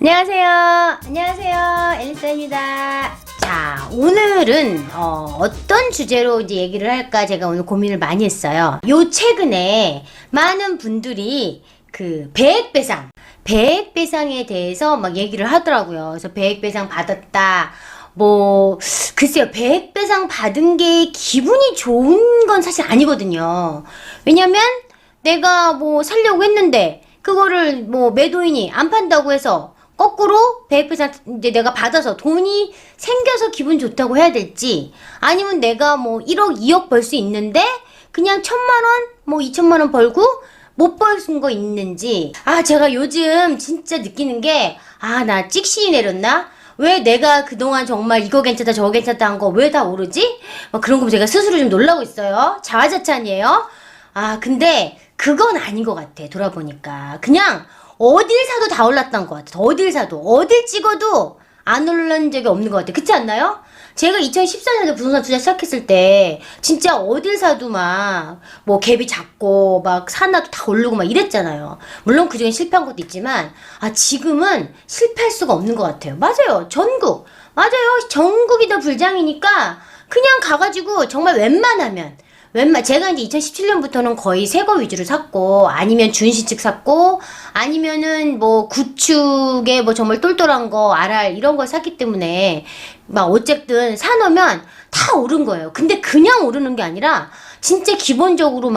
안녕하세요. 안녕하세요. 엘리사입니다. 자, 오늘은 어떤 주제로 이제 얘기를 할까 제가 오늘 고민을 많이 했어요. 요 최근에 많은 분들이 그 배액배상에 대해서 막 얘기를 하더라고요. 그래서 배액배상 받았다. 글쎄요, 배액배상 받은 게 기분이 좋은 건 사실 아니거든요. 왜냐면 내가 살려고 했는데 그거를 매도인이 안 판다고 해서 거꾸로 배액배상 이제 내가 받아서 돈이 생겨서 기분 좋다고 해야 될지, 아니면 내가 1억, 2억 벌 수 있는데 그냥 1,000만 원, 2천만 원 벌고 못 벌은 거 있는지. 제가 요즘 진짜 느끼는 게, 나 찍신이 내렸나? 왜 내가 그동안 정말 이거 괜찮다 저거 괜찮다 한 거 왜 다 오르지? 그런 거 제가 스스로 좀 놀라고 있어요. 자화자찬이에요. 근데 그건 아닌 것 같아. 돌아보니까 그냥 어딜 사도 다 올랐던 것 같아. 어딜 사도, 어딜 찍어도 안 오른 적이 없는 것 같아. 그렇지 않나요? 제가 2014년에 부동산 투자 시작했을 때 진짜 어딜 사도 막 갭이 작고 막 사나도 다 오르고 막 이랬잖아요. 물론 그중에 실패한 것도 있지만 지금은 실패할 수가 없는 것 같아요. 맞아요. 맞아요. 전국이 다 불장이니까 그냥 가가지고 정말 제가 이제 2017년부터는 거의 새거 위주로 샀고, 아니면 준시측 샀고, 아니면은 구축에 정말 똘똘한 거, RR 이런 걸 샀기 때문에, 어쨌든 사놓으면 다 오른 거예요. 근데 그냥 오르는 게 아니라, 진짜 기본적으로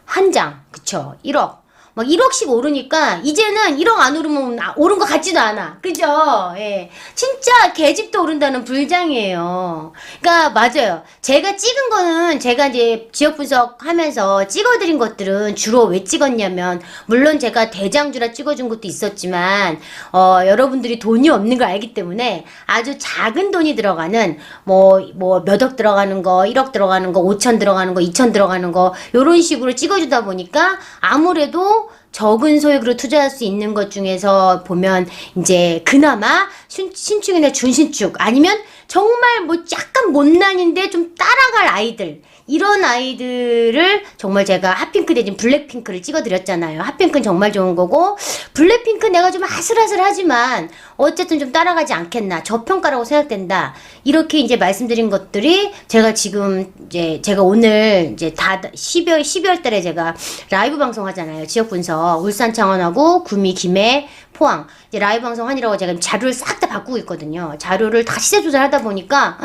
한 장, 그쵸? 1억. 1억씩 오르니까, 이제는 1억 안 오르면 오른 것 같지도 않아. 그죠? 예. 진짜 계집도 오른다는 불장이에요. 그러니까, 맞아요. 제가 찍은 거는, 제가 이제 지역 분석하면서 찍어드린 것들은 주로 왜 찍었냐면, 물론 제가 대장주라 찍어준 것도 있었지만, 여러분들이 돈이 없는 걸 알기 때문에, 아주 작은 돈이 들어가는, 몇 억 들어가는 거, 1억 들어가는 거, 5천 들어가는 거, 2천 들어가는 거, 요런 식으로 찍어주다 보니까, 아무래도 적은 소액으로 투자할 수 있는 것 중에서 보면 이제 그나마 신축이나 준신축, 아니면 정말 약간 못난인데 좀 따라갈 아이들, 이런 아이들을 정말 제가 핫핑크 대신 블랙핑크를 찍어드렸잖아요. 핫핑크는 정말 좋은 거고, 블랙핑크 내가 좀 아슬아슬하지만 어쨌든 좀 따라가지 않겠나, 저평가라고 생각된다, 이렇게 이제 말씀드린 것들이 제가 지금 이제 제가 오늘 이제 다 12월 달에 제가 라이브 방송 하잖아요. 지역 분석 울산 창원하고 구미 김해 포항 이제 라이브 방송 하느라고 제가 자료를 싹 다 바꾸고 있거든요. 자료를 다 시세 조사를 하다 보니까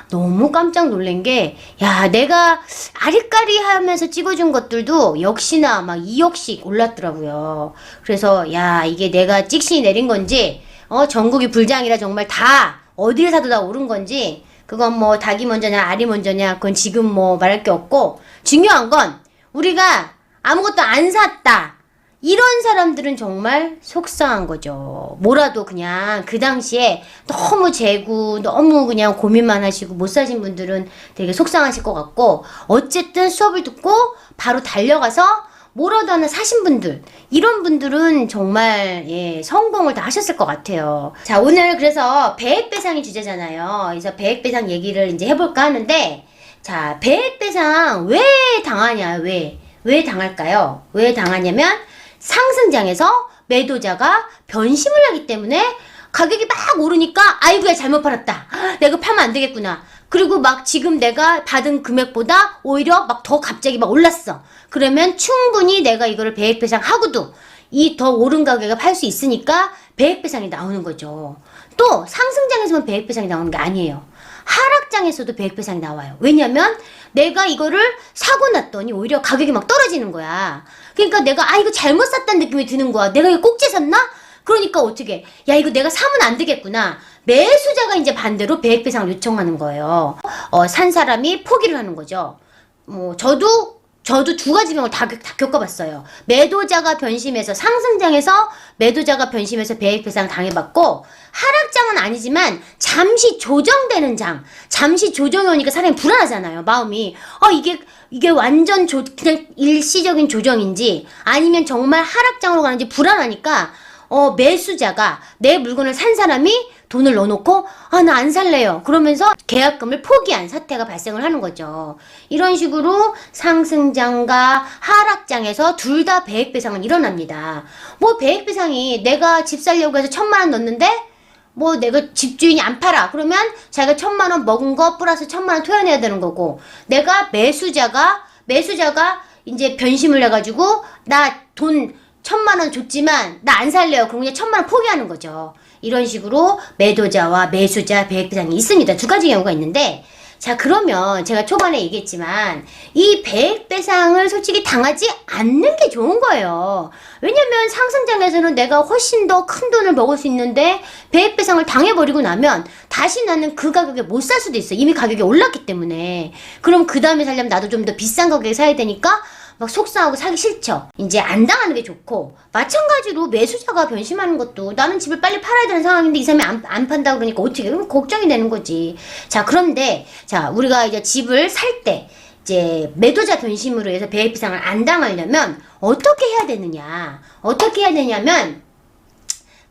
너무 깜짝 놀란 게, 내가 아리까리 하면서 찍어준 것들도 역시나 2억씩 올랐더라고요. 그래서 이게 내가 찍신이 내린 건지, 전국이 불장이라 정말 다 어디를 사도 다 오른 건지, 그건 닭이 먼저냐 알이 먼저냐 그건 지금 말할 게 없고, 중요한 건 우리가 아무것도 안 샀다, 이런 사람들은 정말 속상한 거죠. 뭐라도 그냥 그 당시에 너무 재고 너무 그냥 고민만 하시고 못 사신 분들은 되게 속상하실 것 같고, 어쨌든 수업을 듣고 바로 달려가서 뭐라도 하나 사신 분들, 이런 분들은 정말 성공을 다 하셨을 것 같아요. 자, 오늘 그래서 배액배상이 주제잖아요. 그래서 배액배상 얘기를 이제 해볼까 하는데, 자, 배액배상 왜 당하냐, 왜 당할까요? 왜 당하냐면, 상승장에서 매도자가 변심을 하기 때문에 가격이 막 오르니까, 아이고야 잘못 팔았다, 내가 파면 안 되겠구나, 그리고 지금 내가 받은 금액보다 오히려 더 갑자기 올랐어. 그러면 충분히 내가 이거를 배액배상하고도 이 더 오른 가격에 팔 수 있으니까 배액배상이 나오는 거죠. 또 상승장에서만 배액배상이 나오는 게 아니에요. 하락장에서도 배액배상이 나와요. 왜냐면 내가 이거를 사고 났더니 오히려 가격이 떨어지는 거야. 그러니까 내가 이거 잘못 샀다는 느낌이 드는 거야. 내가 이거 꼭지 샀나? 그러니까 어떻게, 이거 내가 사면 안 되겠구나. 매수자가 이제 반대로 배액배상을 요청하는 거예요. 산 사람이 포기를 하는 거죠. 저도 두 가지 경우를 다 겪어봤어요. 매도자가 변심해서, 상승장에서 매도자가 변심해서 배액배상 당해봤고, 하락장은 아니지만 잠시 조정되는 장, 잠시 조정이 오니까 사람이 불안하잖아요. 마음이 이게 완전 그냥 일시적인 조정인지 아니면 정말 하락장으로 가는지 불안하니까 매수자가, 내 물건을 산 사람이 돈을 넣어놓고 아, 나 안 살래요. 그러면서 계약금을 포기한 사태가 발생을 하는 거죠. 이런 식으로 상승장과 하락장에서 둘 다 배액배상은 일어납니다. 뭐 배액배상이 내가 집 살려고 해서 1,000만 원 넣었는데 뭐 내가 집주인이 안 팔아. 그러면 자기가 1,000만 원 먹은 거 플러스 1,000만 원 토해내야 되는 거고, 내가 매수자가 이제 변심을 해가지고 나 돈 1,000만 원 줬지만 나 안 살래요. 그럼 그냥 1,000만 원 포기하는 거죠. 이런 식으로 매도자와 매수자 배액배상이 있습니다. 두 가지 경우가 있는데, 자, 그러면 제가 초반에 얘기했지만 이 배액배상을 솔직히 당하지 않는 게 좋은 거예요. 왜냐면 상승장에서는 내가 훨씬 더 큰 돈을 먹을 수 있는데 배액배상을 당해버리고 나면 다시 나는 그 가격에 못 살 수도 있어. 이미 가격이 올랐기 때문에. 그럼 그 다음에 살려면 나도 좀 더 비싼 가격에 사야 되니까 막 속상하고 사기 싫죠. 이제 안 당하는 게 좋고, 마찬가지로 매수자가 변심하는 것도 나는 집을 빨리 팔아야 되는 상황인데 이 사람이 안 판다 그러니까 어떻게, 그럼 걱정이 되는 거지. 자, 그런데 자, 우리가 이제 집을 살 때 이제 매도자 변심으로 해서 배액배상을 안 당하려면 어떻게 해야 되느냐? 어떻게 해야 되냐면,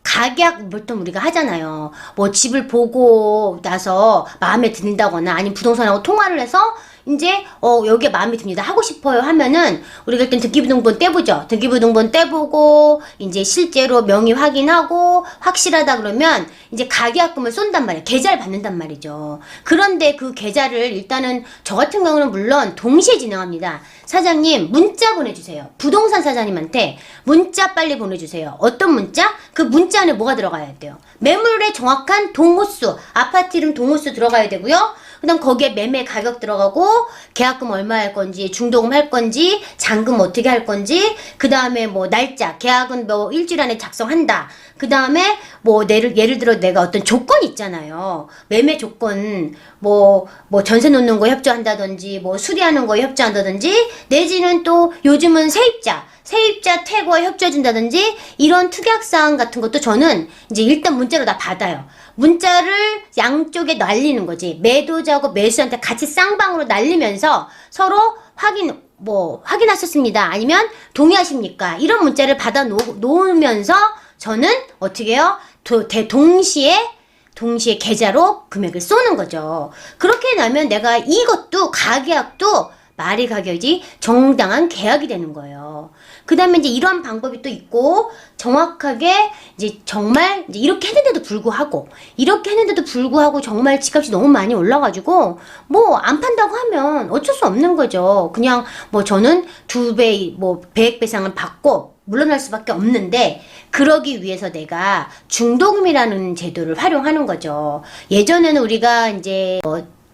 가격 보통 우리가 하잖아요. 뭐 집을 보고 나서 마음에 든다거나 아니면 부동산하고 통화를 해서 이제 여기에 마음에 듭니다 하고 싶어요 하면은 우리가 일단 등기부등본 떼보죠. 등기부등본 떼보고 이제 실제로 명의 확인하고 확실하다 그러면 이제 가계약금을 쏜단 말이에요. 계좌를 받는단 말이죠. 그런데 그 계좌를 일단은 저 같은 경우는 물론 동시에 진행합니다. 사장님 문자 보내주세요. 부동산 사장님한테 문자 빨리 보내주세요. 어떤 문자? 그 문자 안에 뭐가 들어가야 돼요? 매물의 정확한 동호수, 아파트 이름 동호수 들어가야 되고요. 그 다음 거기에 매매 가격 들어가고, 계약금 얼마 할 건지, 중도금 할 건지, 잔금 어떻게 할 건지, 그 다음에 뭐 날짜, 계약은 뭐 일주일 안에 작성한다. 그 다음에 뭐 예를 들어 내가 어떤 조건이 있잖아요. 매매 조건, 뭐 전세 놓는 거 협조한다든지, 뭐 수리하는 거 협조한다든지, 내지는 또 요즘은 세입자 퇴거에 협조해준다든지, 이런 특약사항 같은 것도 저는 이제 일단 문자로 다 받아요. 문자를 양쪽에 날리는 거지. 매도자하고 매수한테 같이 쌍방으로 날리면서 서로 확인하셨습니다. 아니면 동의하십니까? 이런 문자를 받아 놓으면서 저는 어떻게 해요? 동시에 계좌로 금액을 쏘는 거죠. 그렇게 나면 내가 이것도 가계약도 말이 가격이 정당한 계약이 되는 거예요. 그 다음에 이제 이런 방법이 또 있고, 정확하게 이제 정말 이제 이렇게 했는데도 불구하고 정말 집값이 너무 많이 올라가지고 뭐 안 판다고 하면 어쩔 수 없는 거죠. 그냥 뭐 저는 2배 뭐 배액배상을 받고 물러날 수밖에 없는데, 그러기 위해서 내가 중도금이라는 제도를 활용하는 거죠. 예전에는 우리가 이제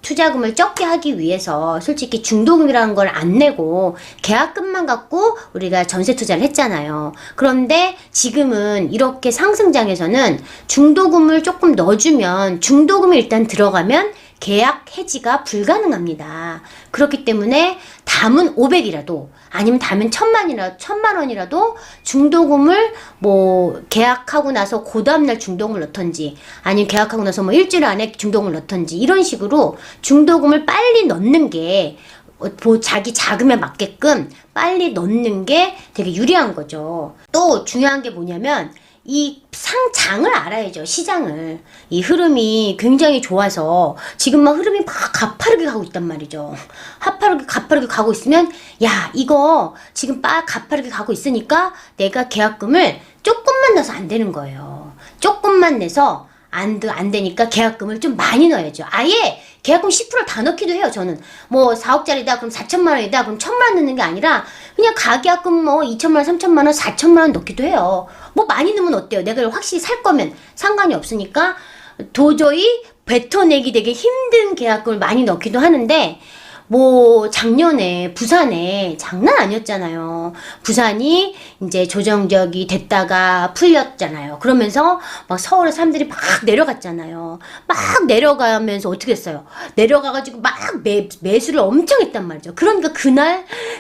투자금을 적게 하기 위해서 솔직히 중도금이라는 걸 안 내고 계약금만 갖고 우리가 전세 투자를 했잖아요. 그런데 지금은 이렇게 상승장에서는 중도금을 조금 넣어주면, 중도금이 일단 들어가면 계약 해지가 불가능합니다. 그렇기 때문에 담은 500이라도 아니면 담은 1,000만 원이라도 중도금을 뭐 계약하고 나서 그 다음날 중도금을 넣던지, 아니면 계약하고 나서 뭐 일주일 안에 중도금을 넣던지, 이런 식으로 중도금을 빨리 넣는 게 자기 자금에 맞게끔 빨리 넣는 게 되게 유리한 거죠. 또 중요한 게 뭐냐면 이 장을 알아야죠. 시장을. 이 흐름이 굉장히 좋아서 지금 막 흐름이 막 가파르게 가고 있단 말이죠. 가파르게 가고 있으면, 야, 이거 지금 가파르게 가고 있으니까 내가 계약금을 조금만 넣어서 안 되는 거예요. 조금만 내서 안 되니까 계약금을 좀 많이 넣어야죠. 아예 계약금 10%를 다 넣기도 해요. 저는 뭐 4억짜리다 그럼 4천만 원이다 그럼 1,000만 원 넣는 게 아니라 그냥 가계약금 뭐 2천만 원, 3천만 원, 4천만 원 넣기도 해요. 뭐 많이 넣으면 어때요? 내가 확실히 살 거면 상관이 없으니까 도저히 뱉어내기 되게 힘든 계약금을 많이 넣기도 하는데, 뭐 작년에 부산에 장난 아니었잖아요. 부산이 이제 조정적이 됐다가 풀렸잖아요. 그러면서 막 서울에 사람들이 막 내려갔잖아요. 막 내려가면서 어떻게 했어요? 내려가가지고 막 매수를 엄청 했단 말이죠. 그러니까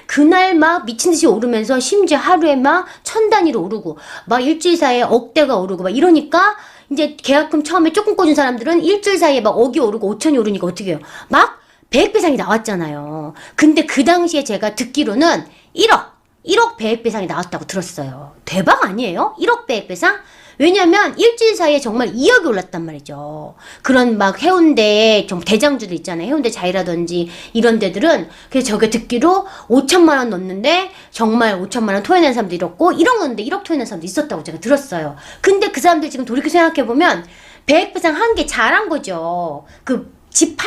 그날 막 미친 듯이 오르면서 심지어 하루에 막 1,000단위로 오르고 막 일주일 사이에 억대가 오르고 막 이러니까 이제 계약금 처음에 조금 꽂은 사람들은 일주일 사이에 막 억이 오르고 5천이 오르니까 어떻게 해요? 막 배액배상이 나왔잖아요. 근데 그 당시에 제가 듣기로는 1억 배액배상이 나왔다고 들었어요. 대박 아니에요? 1억 배액배상? 왜냐면 일주일 사이에 정말 2억이 올랐단 말이죠. 그런 막 해운대 좀 대장주들 있잖아요. 해운대 자이라든지 이런 데들은 그래서 저게 듣기로 5천만 원 넣었는데 정말 5천만 원 토해낸 사람도 있었고 이런 건데 1억 토해낸 사람도 있었다고 제가 들었어요. 근데 그 사람들 지금 돌이켜 생각해보면 배액배상 한 게 잘한 거죠. 집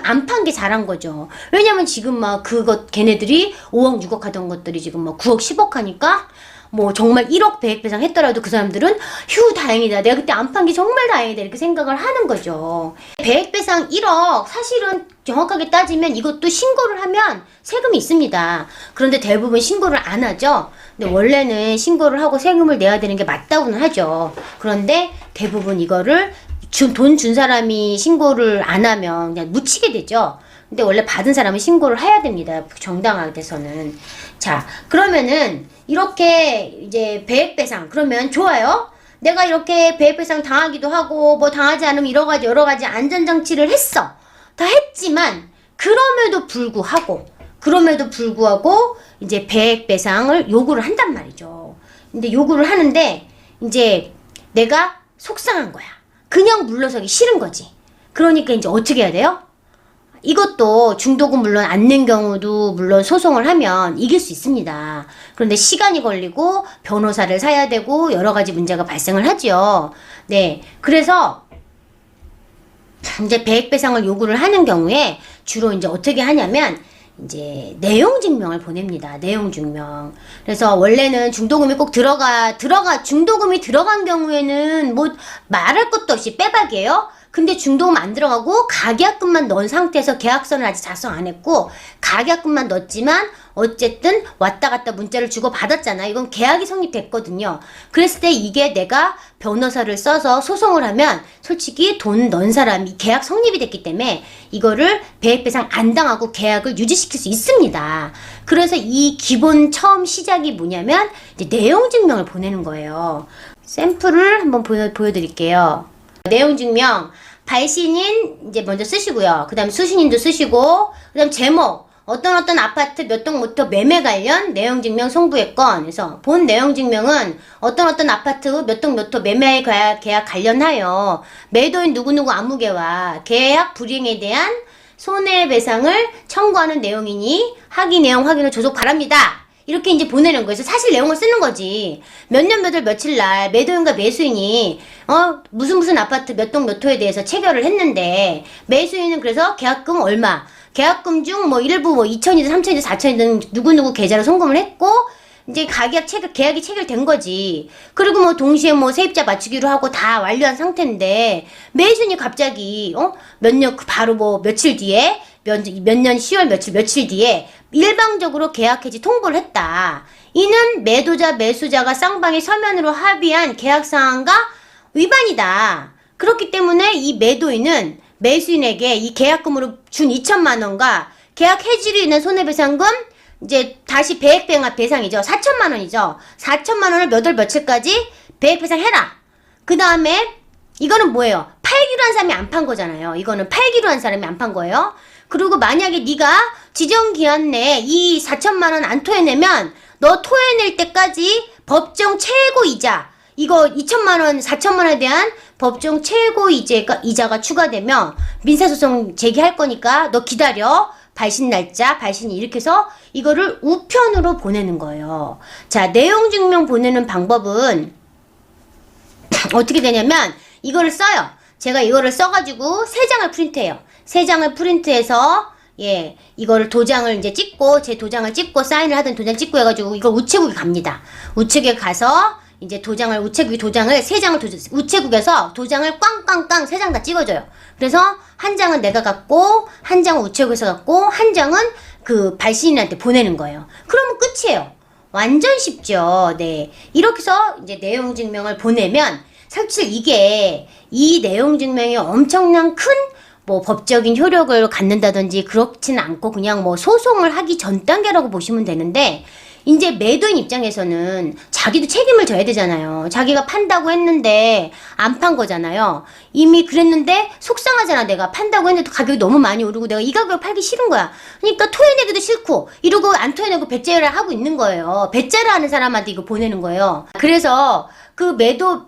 안 판 게 잘한 거죠. 왜냐면 지금 막 걔네들이 5억 6억 하던 것들이 지금 막 9억 10억 하니까 뭐 정말 1억 배액배상 했더라도 그 사람들은 휴 다행이다. 내가 그때 안 판 게 정말 다행이다. 이렇게 생각을 하는 거죠. 배액배상 1억 사실은 정확하게 따지면 이것도 신고를 하면 세금이 있습니다. 그런데 대부분 신고를 안 하죠. 근데 원래는 신고를 하고 세금을 내야 되는 게 맞다고는 하죠. 그런데 대부분 이거를 돈 준 사람이 신고를 안 하면 그냥 묻히게 되죠. 근데 원래 받은 사람은 신고를 해야 됩니다. 정당하게 돼서는. 자, 그러면은 이렇게 이제 배액배상 그러면 좋아요. 내가 이렇게 배액배상 당하기도 하고 뭐 당하지 않으면 여러 가지 안전장치를 했어. 다 했지만 그럼에도 불구하고 이제 배액배상을 요구를 한단 말이죠. 근데 요구를 하는데 이제 내가 속상한 거야. 그냥 물러서기 싫은 거지. 그러니까 이제 어떻게 해야 돼요? 이것도 중도금 물론 안 낸 경우도 물론 소송을 하면 이길 수 있습니다. 그런데 시간이 걸리고 변호사를 사야 되고 여러 가지 문제가 발생을 하죠. 네. 그래서 이제 배액배상을 요구를 하는 경우에 주로 이제 어떻게 하냐면 이제 내용증명을 보냅니다. 내용증명. 그래서 원래는 중도금이 꼭 중도금이 들어간 경우에는 뭐 말할 것도 없이 빼박이에요. 근데 중도금 안 들어가고 가계약금만 넣은 상태에서 계약서는 아직 작성 안 했고 가계약금만 넣었지만 어쨌든 왔다 갔다 문자를 주고 받았잖아. 이건 계약이 성립됐거든요. 그랬을 때 이게 내가 변호사를 써서 소송을 하면 솔직히 돈 넣은 사람이 계약 성립이 됐기 때문에 이거를 배액배상 안 당하고 계약을 유지시킬 수 있습니다. 그래서 이 기본 처음 시작이 뭐냐면 이제 내용증명을 보내는 거예요. 샘플을 한번 보여드릴게요. 내용증명 발신인 이제 먼저 쓰시고요. 그 다음 수신인도 쓰시고 그 다음 제목 어떤 아파트 몇 동부터 매매 관련 내용증명 송부했건 그래서 본 내용증명은 어떤 아파트 몇 동 몇 호 매매 계약 관련하여 매도인 누구누구 아무개와 계약 불이행에 대한 손해배상을 청구하는 내용이니 하기 내용 확인을 조속 바랍니다. 이렇게 이제 보내는 거예요. 그래서 사실 내용을 쓰는 거지. 몇 년 몇 월 며칠 날 매도인과 매수인이 무슨 아파트 몇 동 몇 호에 대해서 체결을 했는데 매수인은 그래서 계약금 얼마 계약금 중 뭐 일부 뭐 2천이든 3천이든 4천이든 누구누구 계좌로 송금을 했고 이제 계약이 체결된 거지. 그리고 뭐 동시에 뭐 세입자 맞추기로 하고 다 완료한 상태인데 매수인이 갑자기 바로 뭐 며칠 뒤에 몇 년 10월 며칠 뒤에 일방적으로 계약 해지 통보를 했다. 이는 매도자 매수자가 쌍방이 서면으로 합의한 계약사항과 위반이다. 그렇기 때문에 이 매도인은 매수인에게 이 계약금으로 준 2천만 원과 계약 해지로 인한 손해배상금 이제 다시 배액배상이죠. 4천만 원이죠. 4천만 원을 몇 월 며칠까지 배액배상해라. 그 다음에 이거는 뭐예요? 팔기로 한 사람이 안 판 거잖아요. 이거는 팔기로 한 사람이 안 판 거예요. 그리고 만약에 네가 지정기한 내에 이 4천만 원 안 토해내면 너 토해낼 때까지 법정 최고이자 이거 2천만 원, 4천만 원에 대한 법정 최고 이자가 추가되며 민사소송 제기할 거니까 너 기다려. 발신 날짜, 발신이 이렇게 해서 이거를 우편으로 보내는 거예요. 자, 내용증명 보내는 방법은 어떻게 되냐면 이거를 써요. 제가 이거를 써가지고 3장을 프린트해요. 3장을 프린트해서 이거를 도장을 이제 찍고 제 도장을 찍고 사인을 하던 도장 찍고 해가지고 이걸 우체국에 갑니다. 우체국에 가서 이제 우체국이 도장을 3장을 우체국에서 도장을 꽝꽝꽝 3장 다 찍어줘요. 그래서 한 장은 내가 갖고 한 장은 우체국에서 갖고 한 장은 그 발신인한테 보내는 거예요. 그러면 끝이에요. 완전 쉽죠. 네. 이렇게 해서 이제 내용 증명을 보내면 사실 이 내용 증명이 엄청난 큰 뭐 법적인 효력을 갖는다든지 그렇지는 않고 그냥 뭐 소송을 하기 전 단계라고 보시면 되는데 이제 매도인 입장에서는 자기도 책임을 져야 되잖아요. 자기가 판다고 했는데 안 판 거잖아요. 이미 그랬는데 속상하잖아. 내가 판다고 했는데 가격이 너무 많이 오르고 내가 이 가격에 팔기 싫은 거야. 그러니까 토해내기도 싫고 이러고 안 토해내고 배째를 하고 있는 거예요. 배째를 하는 사람한테 이거 보내는 거예요. 그래서 그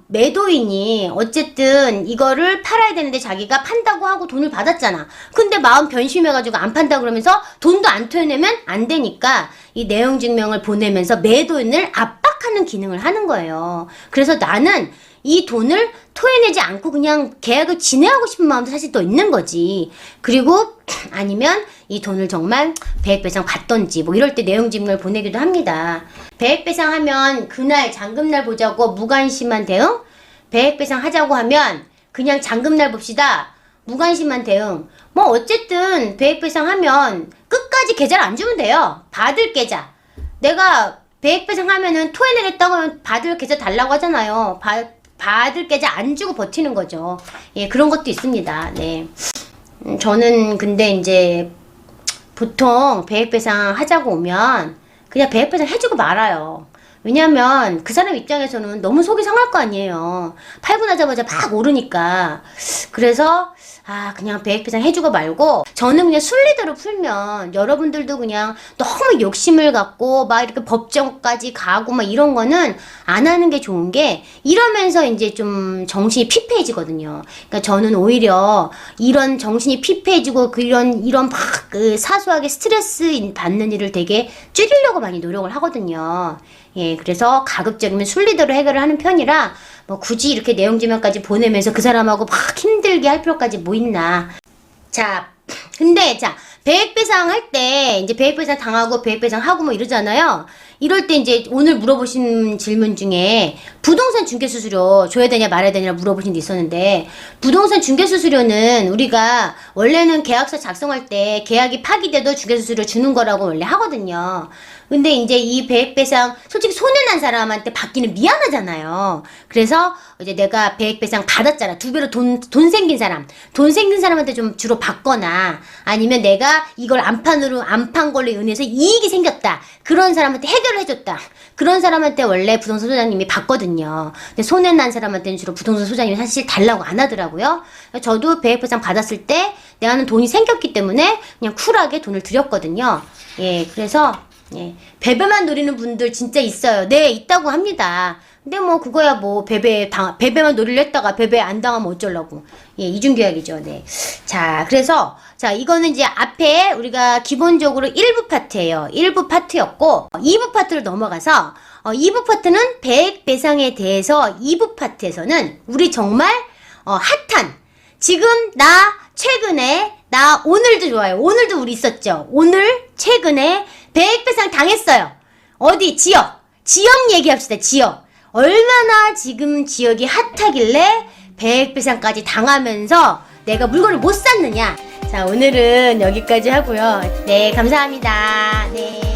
매도인이 어쨌든 이거를 팔아야 되는데 자기가 판다고 하고 돈을 받았잖아. 근데 마음 변심해가지고 안 판다 그러면서 돈도 안 토해내면 안 되니까 이 내용 증명을 보내면서 매도인을 압박하는 기능을 하는 거예요. 그래서 나는 이 돈을 토해내지 않고 그냥 계약을 진행하고 싶은 마음도 사실 또 있는 거지. 그리고 아니면 이 돈을 정말 배액배상 받던지 뭐 이럴 때 내용 증명을 보내기도 합니다. 배액배상 하면 그날 잔금날 보자고 무관심한 대응? 배액배상 하자고 하면 그냥 잔금날 봅시다. 무관심한 대응. 뭐 어쨌든 배액배상 하면 끝까지 계좌를 안 주면 돼요. 받을 계좌. 내가 배액배상 하면은 토해내겠다고 하면 받을 계좌 달라고 하잖아요. 받을 계좌 안 주고 버티는 거죠. 예, 그런 것도 있습니다. 네. 저는 근데 이제 보통 배액배상 하자고 오면 그냥 배액배상 해주고 말아요. 왜냐면 그 사람 입장에서는 너무 속이 상할 거 아니에요. 팔고 나자마자 막 오르니까. 그래서 그냥 배액배상 해주고 말고 저는 그냥 순리대로 풀면 여러분들도 그냥 너무 욕심을 갖고 막 이렇게 법정까지 가고 막 이런 거는 안 하는 게 좋은 게 이러면서 이제 좀 정신이 피폐해지거든요. 그러니까 저는 오히려 이런 정신이 피폐해지고 이런 막 그 사소하게 스트레스 받는 일을 되게 줄이려고 많이 노력을 하거든요. 예, 그래서 가급적이면 순리대로 해결을 하는 편이라 뭐 굳이 이렇게 내용 증명까지 보내면서 그 사람하고 막 힘들게 할 필요까지 뭐 있나. 자, 근데 배액배상 할 때 이제 배액배상 당하고 배액배상 하고 뭐 이러잖아요. 이럴 때 이제 오늘 물어보신 질문 중에 부동산 중개수수료 줘야 되냐 말아야 되냐 물어보신 게 있었는데 부동산 중개수수료는 우리가 원래는 계약서 작성할 때 계약이 파기돼도 중개수수료 주는 거라고 원래 하거든요. 근데 이제 이 배액배상 솔직히 손해난 사람한테 받기는 미안하잖아요. 그래서 이제 내가 배액배상 받았잖아. 2배로 돈 생긴 사람한테 좀 주로 받거나 아니면 내가 이걸 안 판 걸로 인해서 이익이 생겼다. 그런 사람한테 해결을 해줬다. 그런 사람한테 원래 부동산 소장님이 받거든요. 근데 손해난 사람한테는 주로 부동산 소장님이 사실 달라고 안 하더라고요. 저도 배액배상 받았을 때 내가는 돈이 생겼기 때문에 그냥 쿨하게 돈을 드렸거든요. 예, 그래서 예, 베베만 노리는 분들 진짜 있어요. 네, 있다고 합니다. 근데 뭐 그거야 뭐 베베만 노리려 했다가 베베 안 당하면 어쩌려고. 예, 이중계약이죠. 네. 자, 그래서 이거는 이제 앞에 우리가 기본적으로 1부 파트예요. 1부 파트였고 2부 파트로 넘어가서 2부 파트는 배액배상에 대해서 2부 파트에서는 우리 정말 핫한 지금 최근에 오늘도 좋아요. 오늘도 우리 있었죠. 오늘 최근에 배액배상 당했어요. 어디? 지역 얘기합시다. 지역. 얼마나 지금 지역이 핫하길래 배액배상까지 당하면서 내가 물건을 못 샀느냐. 자, 오늘은 여기까지 하고요. 네, 감사합니다. 네.